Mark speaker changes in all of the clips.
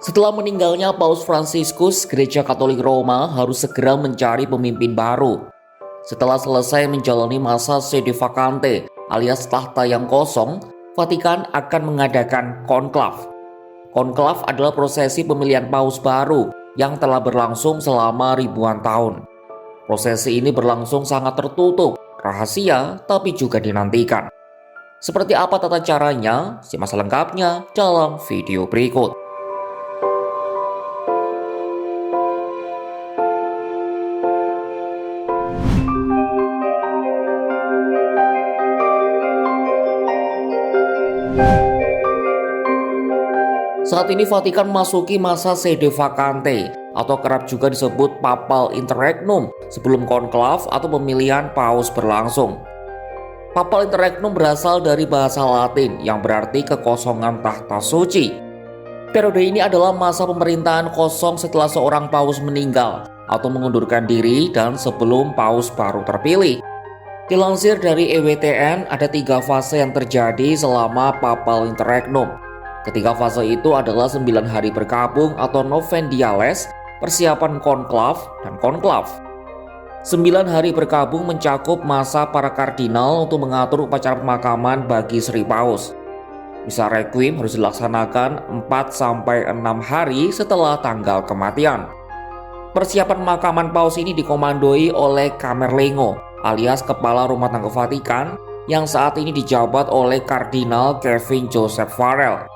Speaker 1: Setelah meninggalnya Paus Fransiskus, Gereja Katolik Roma harus segera mencari pemimpin baru. Setelah selesai menjalani masa sede vacante alias tahta yang kosong, Vatikan akan mengadakan konklav. Konklav adalah prosesi pemilihan paus baru yang telah berlangsung selama ribuan tahun. Prosesi ini berlangsung sangat tertutup, rahasia, tapi juga dinantikan. Seperti apa tata caranya? Simak selengkapnya dalam video berikut. Saat ini Vatikan memasuki masa sede vacante atau kerap juga disebut Papal Interregnum sebelum konklav atau pemilihan paus berlangsung. Papal Interregnum berasal dari bahasa Latin yang berarti kekosongan tahta suci. Periode ini adalah masa pemerintahan kosong setelah seorang paus meninggal atau mengundurkan diri dan sebelum paus baru terpilih. Dilansir dari EWTN, ada 3 fase yang terjadi selama Papal Interregnum. Ketiga fase itu adalah 9 hari berkabung atau novendiales, persiapan konklav, dan konklav. 9 hari berkabung mencakup masa para kardinal untuk mengatur upacara pemakaman bagi Sri Paus. Misa requiem harus dilaksanakan 4-6 hari setelah tanggal kematian. Persiapan pemakaman paus ini dikomandoi oleh Camerlengo alias Kepala Rumah Tangga Vatikan yang saat ini dijabat oleh Kardinal Kevin Joseph Farrell.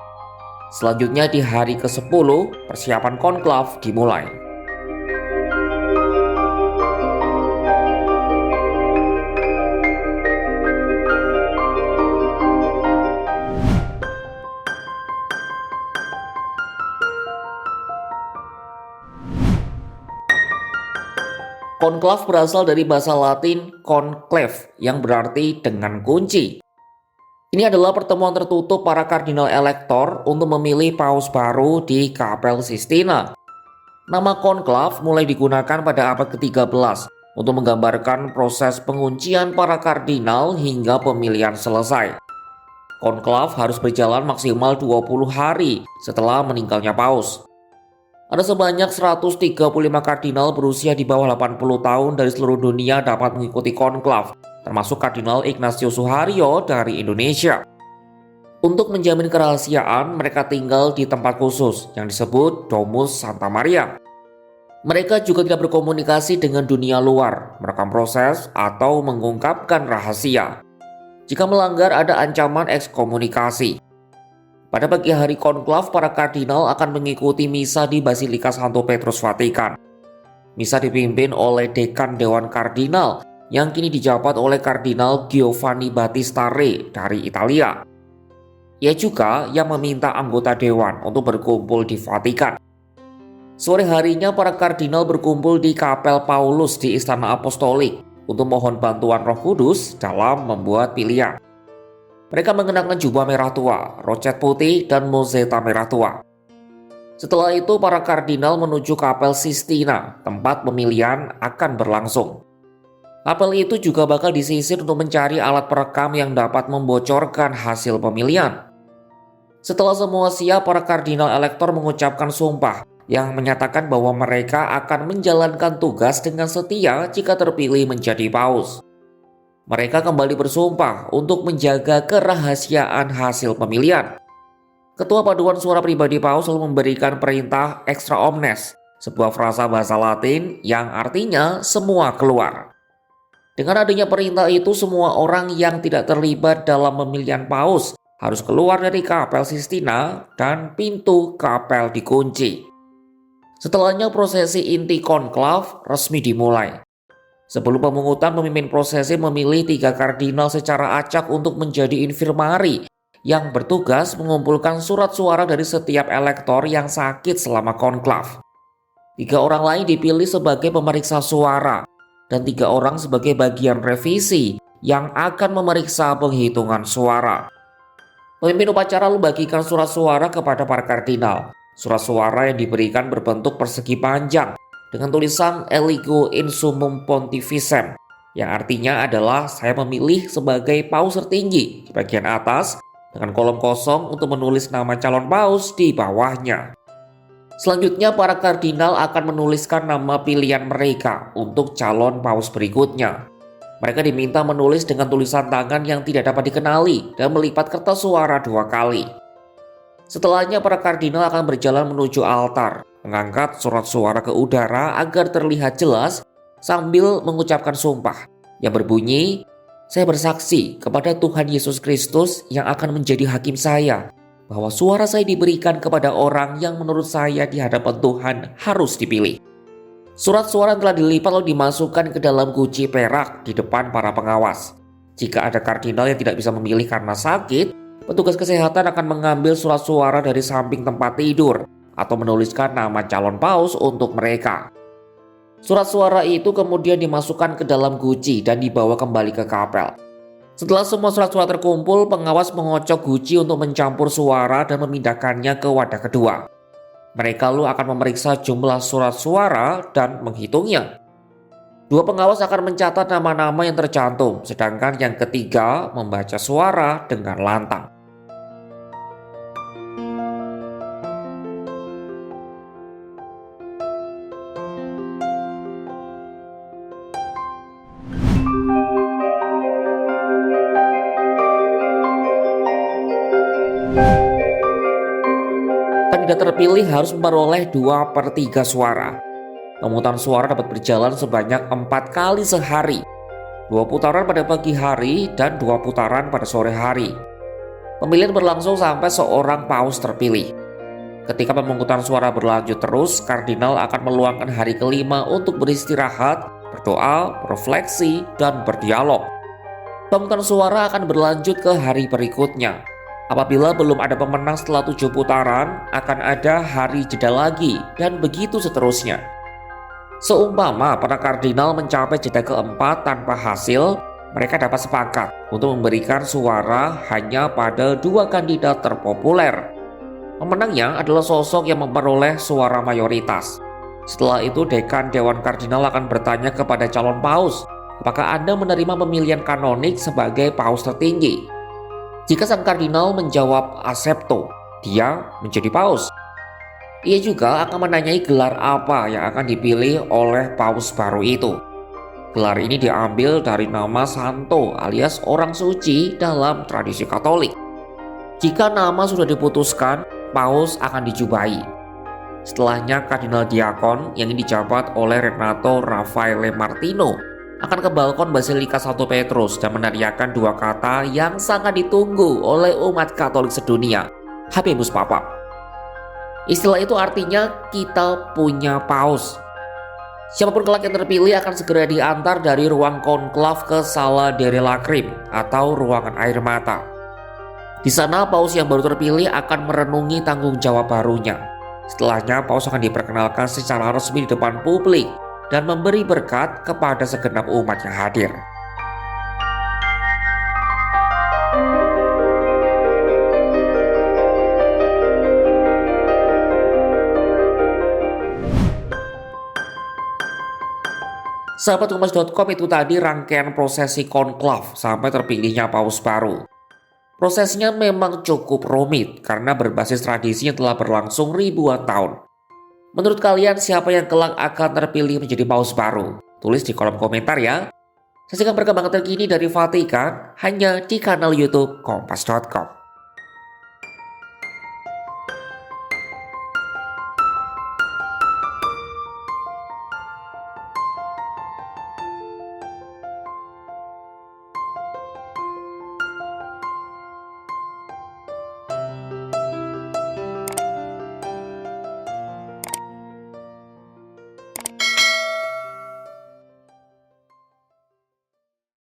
Speaker 1: Selanjutnya di hari ke-10, persiapan konklav dimulai. Konklav berasal dari bahasa Latin conclave yang berarti dengan kunci. Ini adalah pertemuan tertutup para kardinal elektor untuk memilih paus baru di Kapel Sistina. Nama konklav mulai digunakan pada abad ke-13 untuk menggambarkan proses penguncian para kardinal hingga pemilihan selesai. Konklav harus berjalan maksimal 20 hari setelah meninggalnya paus. Ada sebanyak 135 kardinal berusia di bawah 80 tahun dari seluruh dunia dapat mengikuti konklav, termasuk Kardinal Ignatius Suharyo dari Indonesia. Untuk menjamin kerahasiaan, mereka tinggal di tempat khusus yang disebut Domus Santa Maria. Mereka juga tidak berkomunikasi dengan dunia luar, merekam proses, atau mengungkapkan rahasia. Jika melanggar, ada ancaman ekskomunikasi. Pada pagi hari konklav, para kardinal akan mengikuti misa di Basilika Santo Petrus Vatikan. Misa dipimpin oleh Dekan Dewan Kardinal yang kini dijabat oleh Kardinal Giovanni Battista Re dari Italia. Ia juga yang meminta anggota dewan untuk berkumpul di Vatikan. Sore harinya para kardinal berkumpul di Kapel Paulus di Istana Apostolik untuk mohon bantuan Roh Kudus dalam membuat pilihan. Mereka mengenakan jubah merah tua, roket putih, dan mozeta merah tua. Setelah itu para kardinal menuju Kapel Sistina, tempat pemilihan akan berlangsung. Kapel itu juga bakal disisir untuk mencari alat perekam yang dapat membocorkan hasil pemilihan. Setelah semua siap, para kardinal elektor mengucapkan sumpah yang menyatakan bahwa mereka akan menjalankan tugas dengan setia jika terpilih menjadi paus. Mereka kembali bersumpah untuk menjaga kerahasiaan hasil pemilihan. Ketua Paduan Suara Pribadi Paus lalu memberikan perintah extra omnes, sebuah frasa bahasa Latin yang artinya semua keluar. Dengan adanya perintah itu, semua orang yang tidak terlibat dalam pemilihan paus harus keluar dari Kapel Sistina dan pintu kapel dikunci. Setelahnya prosesi inti konklav resmi dimulai. Sebelum pemungutan, pemimpin prosesi memilih 3 kardinal secara acak untuk menjadi infirmari yang bertugas mengumpulkan surat suara dari setiap elektor yang sakit selama konklav. 3 orang lain dipilih sebagai pemeriksa suara dan 3 orang sebagai bagian revisi yang akan memeriksa penghitungan suara. Pemimpin upacara lalu bagikan surat suara kepada para kardinal. Surat suara yang diberikan berbentuk persegi panjang dengan tulisan Eligo in Summum Pontificem, yang artinya adalah saya memilih sebagai paus tertinggi di bagian atas dengan kolom kosong untuk menulis nama calon paus di bawahnya. Selanjutnya, para kardinal akan menuliskan nama pilihan mereka untuk calon paus berikutnya. Mereka diminta menulis dengan tulisan tangan yang tidak dapat dikenali dan melipat kertas suara 2 kali. Setelahnya, para kardinal akan berjalan menuju altar, mengangkat surat suara ke udara agar terlihat jelas sambil mengucapkan sumpah yang berbunyi, "Saya bersaksi kepada Tuhan Yesus Kristus yang akan menjadi hakim saya, bahwa suara saya diberikan kepada orang yang menurut saya di hadapan Tuhan harus dipilih." Surat suara yang telah dilipat lalu dimasukkan ke dalam guci perak di depan para pengawas. Jika ada kardinal yang tidak bisa memilih karena sakit, petugas kesehatan akan mengambil surat suara dari samping tempat tidur atau menuliskan nama calon paus untuk mereka. Surat suara itu kemudian dimasukkan ke dalam guci dan dibawa kembali ke kapel. Setelah semua surat-surat terkumpul, pengawas mengocok guci untuk mencampur suara dan memindahkannya ke wadah kedua. Mereka lalu akan memeriksa jumlah surat suara dan menghitungnya. 2 pengawas akan mencatat nama-nama yang tercantum, sedangkan yang ketiga membaca suara dengan lantang. Kandidat terpilih harus memperoleh 2/3 suara. Pemungutan suara dapat berjalan sebanyak 4 kali sehari, 2 putaran pada pagi hari dan 2 putaran pada sore hari. Pemilihan berlangsung sampai seorang paus terpilih. Ketika pemungutan suara berlanjut terus, kardinal akan meluangkan hari kelima untuk beristirahat, berdoa, berefleksi, dan berdialog. Pemungutan suara akan berlanjut ke hari berikutnya. Apabila belum ada pemenang setelah 7 putaran, akan ada hari jeda lagi, dan begitu seterusnya. Seumpama para kardinal mencapai jeda keempat tanpa hasil, mereka dapat sepakat untuk memberikan suara hanya pada 2 kandidat terpopuler. Pemenangnya adalah sosok yang memperoleh suara mayoritas. Setelah itu, dekan Dewan Kardinal akan bertanya kepada calon paus, apakah Anda menerima pemilihan kanonik sebagai paus tertinggi? Jika sang kardinal menjawab accepto, dia menjadi paus. Ia juga akan menanyai gelar apa yang akan dipilih oleh paus baru itu. Gelar ini diambil dari nama santo alias orang suci dalam tradisi Katolik. Jika nama sudah diputuskan, paus akan dijubai. Setelahnya, kardinal diakon yang dijabat oleh Renato Raffaele Martino akan ke balkon Basilika Santo Petrus dan meneriakkan 2 kata yang sangat ditunggu oleh umat Katolik sedunia, Habemus Papam. Istilah itu artinya kita punya paus. Siapapun kelak yang terpilih akan segera diantar dari ruang konklav ke Sala delle Lacrime atau ruangan air mata. Di sana paus yang baru terpilih akan merenungi tanggung jawab barunya. Setelahnya paus akan diperkenalkan secara resmi di depan publik dan memberi berkat kepada segenap umat yang hadir. Sahabat Kompas.com, itu tadi rangkaian prosesi konklav sampai terpilihnya paus baru. Prosesnya memang cukup rumit karena berbasis tradisi yang telah berlangsung ribuan tahun. Menurut kalian, siapa yang kelak akan terpilih menjadi paus baru? Tulis di kolom komentar ya. Saksikan perkembangan terkini dari Vatikan hanya di kanal YouTube Kompas.com.